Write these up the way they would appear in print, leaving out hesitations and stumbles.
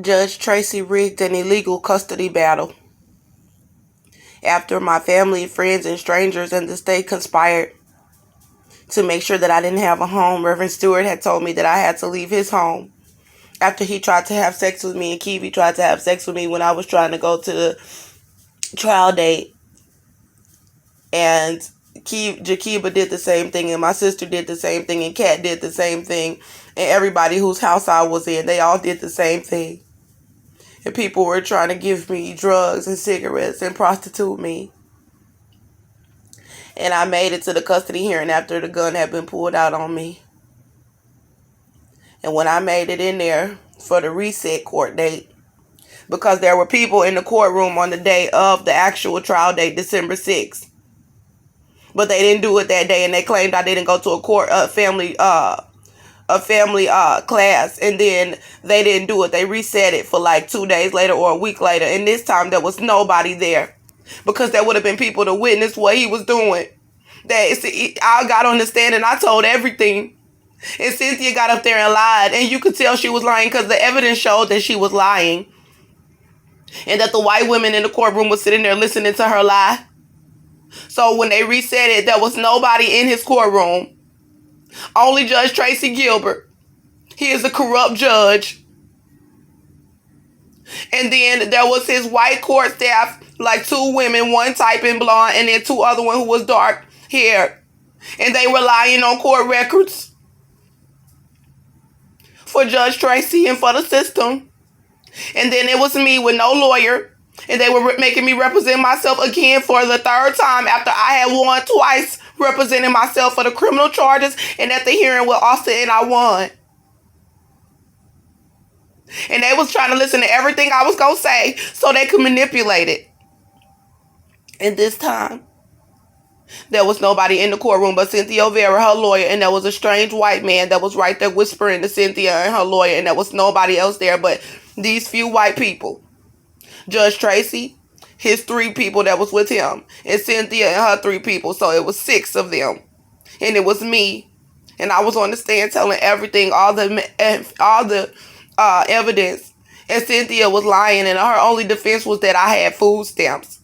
Judge Tracy rigged an illegal custody battle. After my family, friends, and strangers in the state conspired to make sure that I didn't have a home, Reverend Stewart had told me that I had to leave his home after he tried to have sex with me, and Kiwi tried to have sex with me when I was trying to go to the trial date. And Jakiba did the same thing, and my sister did the same thing, and Kat did the same thing, and everybody whose house I was in, they all did the same thing. And people were trying to give me drugs and cigarettes and prostitute me. And I made it to the custody hearing after the gun had been pulled out on me. And when I made it in there for the reset court date, because there were people in the courtroom on the day of the actual trial date, December 6th. But they didn't do it that day, and they claimed I didn't go to a family class, and then they didn't do it. They reset it for like 2 days later or a week later, and this time there was nobody there because there would have been people to witness what he was doing. I got on the stand and I told everything, and Cynthia got up there and lied, and you could tell she was lying because the evidence showed that she was lying, and that the white women in the courtroom was sitting there listening to her lie. So when they reset it, there was nobody in his courtroom. Only Judge Tracy Gilbert. He is a corrupt judge. And then there was his white court staff, like 2 women, one typing blonde, and then 2 other one who was dark haired. And they were lying on court records for Judge Tracy and for the system. And then it was me with no lawyer. And they were making me represent myself again for the 3rd time after I had won twice representing myself for the criminal charges, and at the hearing with Austin, and I won. And they was trying to listen to everything I was going to say so they could manipulate it. And this time, there was nobody in the courtroom but Cynthia Vera, her lawyer, and there was a strange white man that was right there whispering to Cynthia and her lawyer, and there was nobody else there but these few white people. Judge Tracy, his 3 people that was with him, and Cynthia and her 3 people, so it was 6 of them. And it was me, and I was on the stand telling everything, all the evidence, and Cynthia was lying, and her only defense was that I had food stamps.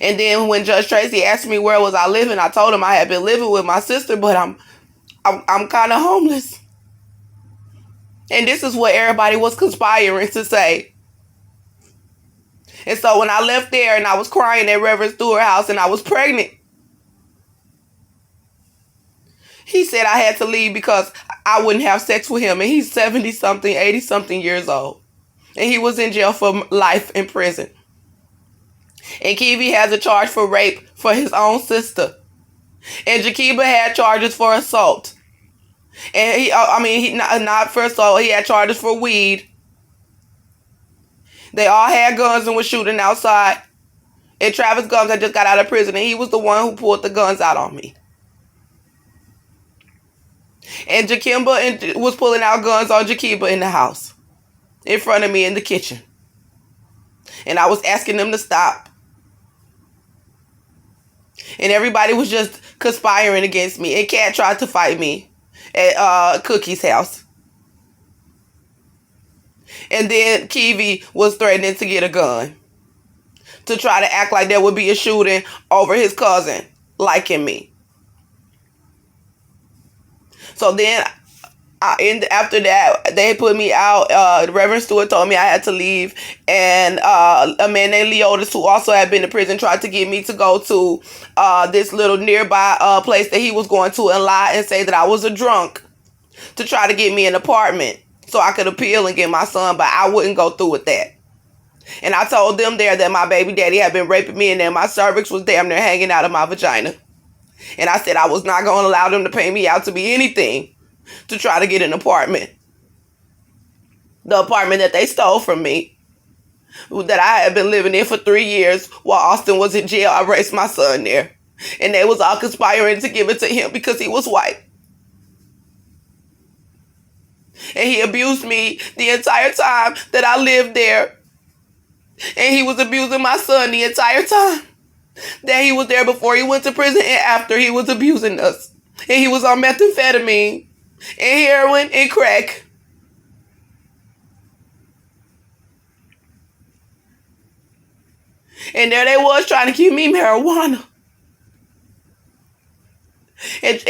And then when Judge Tracy asked me where was I living, I told him I had been living with my sister, but I'm kind of homeless. And this is what everybody was conspiring to say. And so when I left there and I was crying at Reverend Stewart's house and I was pregnant, he said I had to leave because I wouldn't have sex with him. And he's 70-something, 80-something years old. And he was in jail for life in prison. And Kiwi has a charge for rape for his own sister. And Jakiba had charges for assault. And he not for assault, he had charges for weed. They all had guns and were shooting outside. And Travis Guns had just got out of prison, and he was the one who pulled the guns out on me. And Jakimba was pulling out guns on Jakiba in the house, in front of me in the kitchen. And I was asking them to stop. And everybody was just conspiring against me. And Kat tried to fight me at Cookie's house. And then Kiwi was threatening to get a gun to try to act like there would be a shooting over his cousin liking me. So then, after that, they put me out. Reverend Stewart told me I had to leave. And a man named Leotis, who also had been in prison, tried to get me to go to this little nearby place that he was going to and lie and say that I was a drunk to try to get me an apartment so I could appeal and get my son, but I wouldn't go through with that. And I told them there that my baby daddy had been raping me and that my cervix was damn near hanging out of my vagina. And I said I was not going to allow them to pay me out to be anything to try to get an apartment. The apartment that they stole from me, that I had been living in for 3 years while Austin was in jail. I raised my son there. And they was all conspiring to give it to him because he was white. And he abused me the entire time that I lived there. And he was abusing my son the entire time that he was there, before he went to prison and after he was abusing us. And he was on methamphetamine and heroin and crack. And there they was trying to give me marijuana. And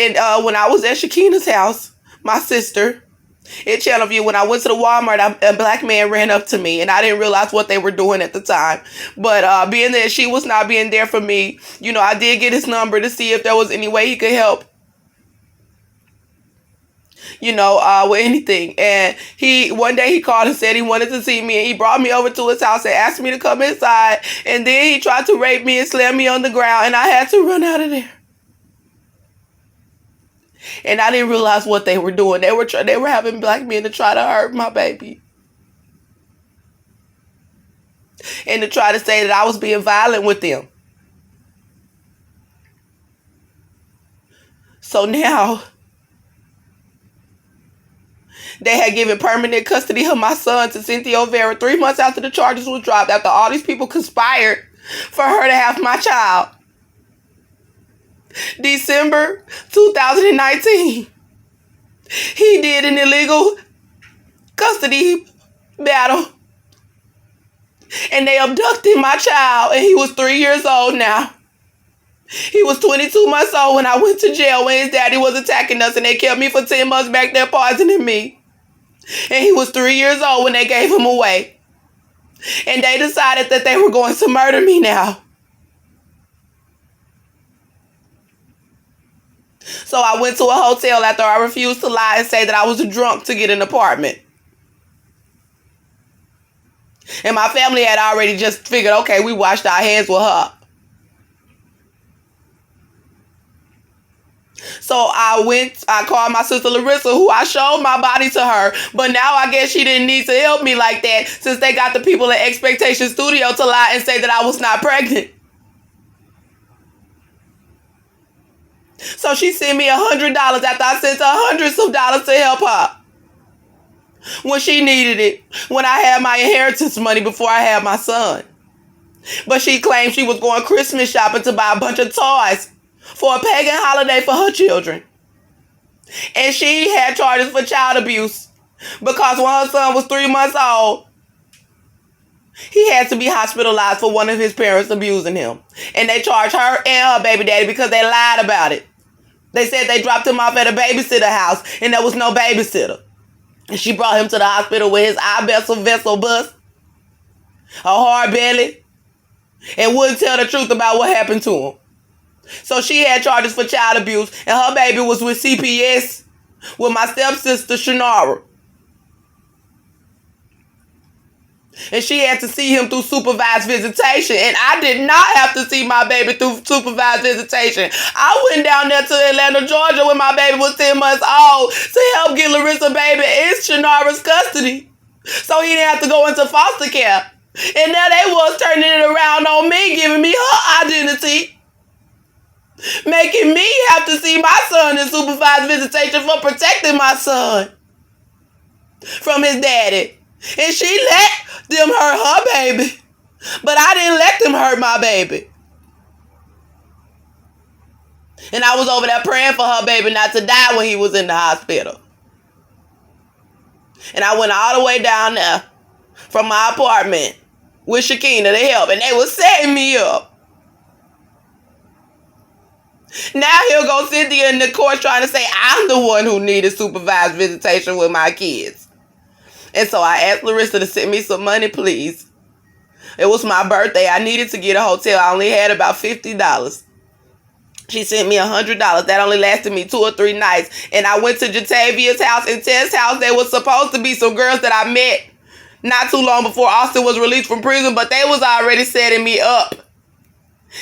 when I was at Shakina's house, my sister, in Channelview, when I went to the Walmart, a black man ran up to me, and I didn't realize what they were doing at the time. But being that she was not being there for me, I did get his number to see if there was any way he could help, with anything. And one day he called and said he wanted to see me, and he brought me over to his house and asked me to come inside. And then he tried to rape me and slam me on the ground, and I had to run out of there. And I didn't realize what they were doing. They were having black men to try to hurt my baby. And to try to say that I was being violent with them. So now, they had given permanent custody of my son to Cynthia O'Vera 3 months after the charges were dropped, after all these people conspired for her to have my child. December 2019, he did an illegal custody battle, and they abducted my child, and he was 3 years old now. He was 22 months old when I went to jail when his daddy was attacking us, and they kept me for 10 months back there poisoning me. And he was 3 years old when they gave him away. And they decided that they were going to murder me now. So I went to a hotel after I refused to lie and say that I was drunk to get an apartment. And my family had already just figured, okay, we washed our hands with her. So I called my sister Larissa, who I showed my body to her. But now I guess she didn't need to help me like that, since they got the people at Expectation Studio to lie and say that I was not pregnant. So she sent me $100 after I sent her hundreds of dollars to help her when she needed it, when I had my inheritance money before I had my son. But she claimed she was going Christmas shopping to buy a bunch of toys for a pagan holiday for her children. And she had charges for child abuse because when her son was 3 months old, he had to be hospitalized for one of his parents abusing him. And they charged her and her baby daddy because they lied about it. They said they dropped him off at a babysitter house and there was no babysitter. And she brought him to the hospital with his eye vessel bust, a hard belly, and wouldn't tell the truth about what happened to him. So she had charges for child abuse, and her baby was with CPS with my stepsister Shanara. And she had to see him through supervised visitation. And I did not have to see my baby through supervised visitation. I went down there to Atlanta, Georgia when my baby was 10 months old to help get Larissa baby in Shanara's custody, so he didn't have to go into foster care. And now they was turning it around on me, giving me her identity, making me have to see my son in supervised visitation for protecting my son from his daddy. And she let them hurt her baby, but I didn't let them hurt my baby. And I was over there praying for her baby not to die when he was in the hospital. And I went all the way down there from my apartment with Shakina to help, and they was setting me up. Now here goes Cynthia in the court trying to say I'm the one who needed supervised visitation with my kids. And so I asked Larissa to send me some money, please. It was my birthday. I needed to get a hotel. I only had about $50. She sent me $100. That only lasted me 2 or 3 nights. And I went to Jatavia's house and Ted's house. There was supposed to be some girls that I met not too long before Austin was released from prison, but they was already setting me up.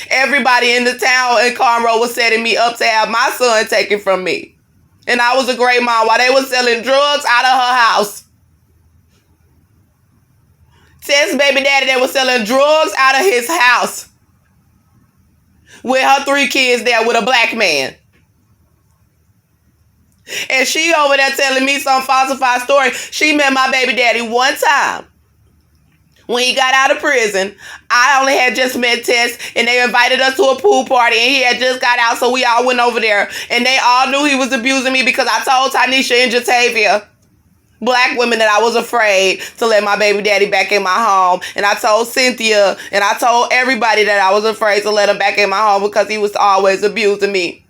Everybody in the town in Conroe was setting me up to have my son taken from me. And I was a great mom while they were selling drugs out of her house. Ted's baby daddy, they were selling drugs out of his house with her 3 kids there with a black man. And she over there telling me some falsified story. She met my baby daddy one time when he got out of prison. I only had just met Tess, and they invited us to a pool party, and he had just got out, so we all went over there. And they all knew he was abusing me because I told Tanisha and Jatavia black women that I was afraid to let my baby daddy back in my home. And I told Cynthia and I told everybody that I was afraid to let him back in my home because he was always abusing me.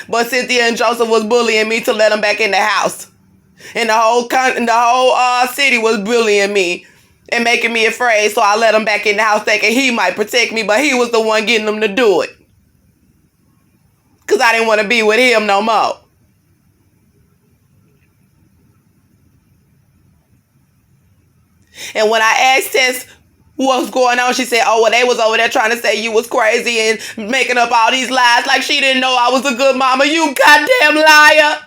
But Cynthia and Joseph was bullying me to let him back in the house. And the whole city was bullying me and making me afraid. So I let him back in the house thinking he might protect me, but he was the one getting them to do it. Because I didn't want to be with him no more. And when I asked Tess what's going on, she said, oh, well, they was over there trying to say you was crazy and making up all these lies like she didn't know I was a good mama. You goddamn liar.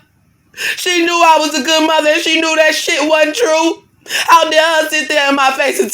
She knew I was a good mother and she knew that shit wasn't true. How dare her sit there in my face and